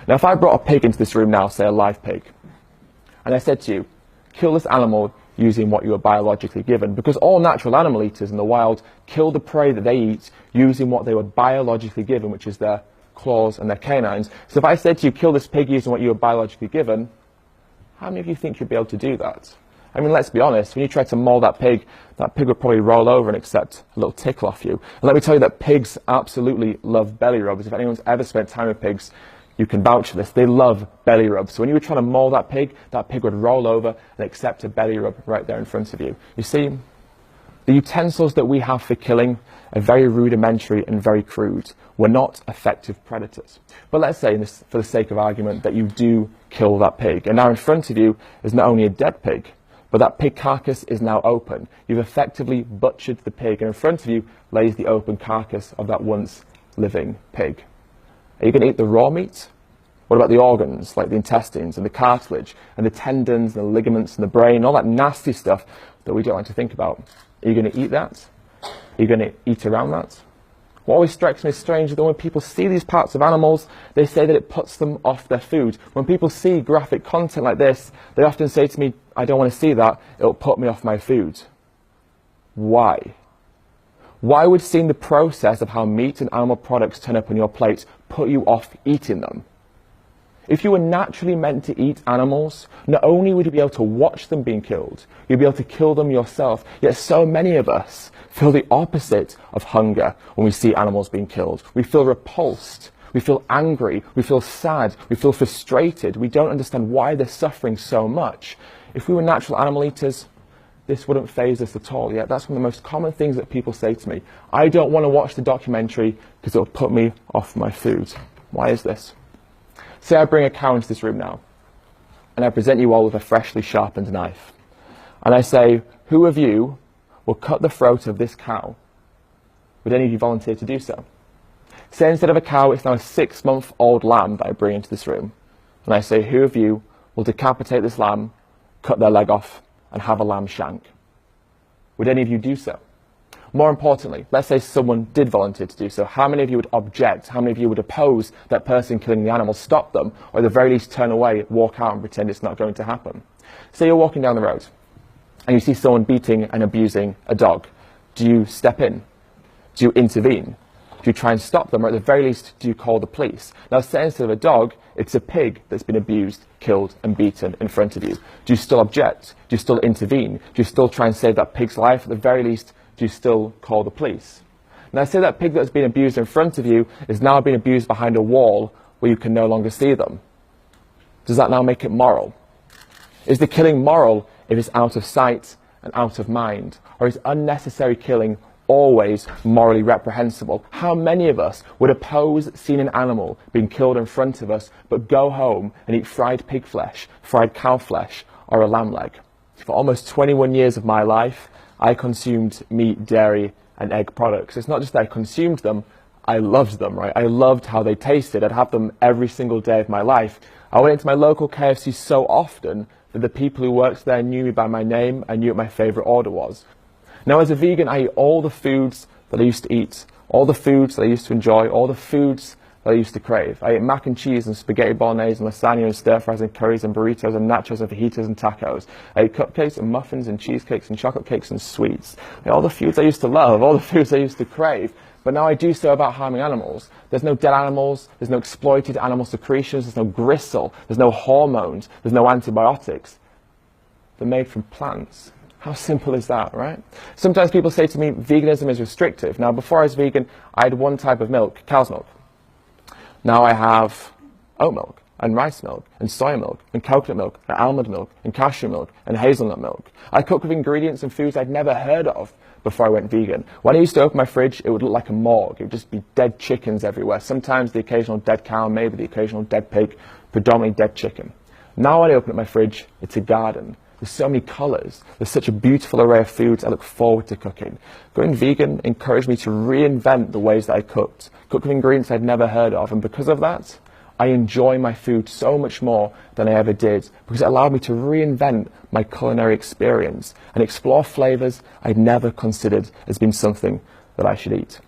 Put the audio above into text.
Now, if I brought a pig into this room now, say a live pig, and I said to you, kill this animal using what you were biologically given, because all natural animal eaters in the wild kill the prey that they eat using what they were biologically given, which is their claws and their canines. So if I said to you, kill this pig using what you were biologically given, how many of you think you'd be able to do that? I mean, let's be honest, when you try to maul that pig would probably roll over and accept a little tickle off you. And let me tell you that pigs absolutely love belly rubs. If anyone's ever spent time with pigs, you can vouch for this. They love belly rubs. So when you were trying to maul that pig would roll over and accept a belly rub right there in front of you. You see, the utensils that we have for killing are very rudimentary and very crude. We're not effective predators. But let's say, for the sake of argument, that you do kill that pig. And now in front of you is not only a dead pig, but that pig carcass is now open. You've effectively butchered the pig, and in front of you lays the open carcass of that once living pig. Are you going to eat the raw meat? What about the organs, like the intestines and the cartilage and the tendons and the ligaments and the brain, all that nasty stuff that we don't like to think about? Are you going to eat that? Are you going to eat around that? What always strikes me as strange is that when people see these parts of animals, they say that it puts them off their food. When people see graphic content like this, they often say to me, I don't want to see that, it'll put me off my food. Why? Why would seeing the process of how meat and animal products turn up on your plate put you off eating them? If you were naturally meant to eat animals, not only would you be able to watch them being killed, you'd be able to kill them yourself. Yet so many of us feel the opposite of hunger when we see animals being killed. We feel repulsed, we feel angry, we feel sad, we feel frustrated. We don't understand why they're suffering so much. If we were natural animal eaters, this wouldn't faze us at all. Yet that's one of the most common things that people say to me. I don't want to watch the documentary because it'll put me off my food. Why is this? Say I bring a cow into this room now, and I present you all with a freshly sharpened knife. And I say, who of you will cut the throat of this cow? Would any of you volunteer to do so? Say instead of a cow, it's now a 6-month-old lamb that I bring into this room. And I say, who of you will decapitate this lamb, cut their leg off, and have a lamb shank? Would any of you do so? More importantly, let's say someone did volunteer to do so. How many of you would object? How many of you would oppose that person killing the animal, stop them, or at the very least turn away, walk out and pretend it's not going to happen? Say you're walking down the road and you see someone beating and abusing a dog. Do you step in? Do you intervene? Do you try and stop them, or at the very least, do you call the police? Now, say instead of a dog, it's a pig that's been abused, killed, and beaten in front of you. Do you still object? Do you still intervene? Do you still try and save that pig's life? At the very least, do you still call the police? Now, say that pig that's been abused in front of you is now being abused behind a wall where you can no longer see them. Does that now make it moral? Is the killing moral if it's out of sight and out of mind? Or is unnecessary killing always morally reprehensible? How many of us would oppose seeing an animal being killed in front of us, but go home and eat fried pig flesh, fried cow flesh, or a lamb leg? For almost 21 years of my life, I consumed meat, dairy, and egg products. It's not just that I consumed them, I loved them, right? I loved how they tasted. I'd have them every single day of my life. I went into my local KFC so often that the people who worked there knew me by my name and knew what my favourite order was. Now, as a vegan, I eat all the foods that I used to eat, all the foods that I used to enjoy, all the foods that I used to crave. I ate mac and cheese and spaghetti bolognese and lasagna and stir-fries and curries and burritos and nachos and fajitas and tacos. I ate cupcakes and muffins and cheesecakes and chocolate cakes and sweets. I ate all the foods I used to love, all the foods I used to crave. But now I do so about harming animals. There's no dead animals, there's no exploited animal secretions, there's no gristle, there's no hormones, there's no antibiotics. They're made from plants. How simple is that, right? Sometimes people say to me, veganism is restrictive. Now, before I was vegan, I had one type of milk, cow's milk. Now I have oat milk, and rice milk, and soy milk, and coconut milk, and almond milk, and cashew milk, and hazelnut milk. I cook with ingredients and foods I'd never heard of before I went vegan. When I used to open my fridge, it would look like a morgue. It would just be dead chickens everywhere. Sometimes the occasional dead cow, maybe the occasional dead pig, predominantly dead chicken. Now when I open up my fridge, it's a garden. There's so many colours. There's such a beautiful array of foods I look forward to cooking. Going vegan encouraged me to reinvent the ways that I cooked. Cook with ingredients I'd never heard of. And because of that, I enjoy my food so much more than I ever did, because it allowed me to reinvent my culinary experience and explore flavours I'd never considered as being something that I should eat.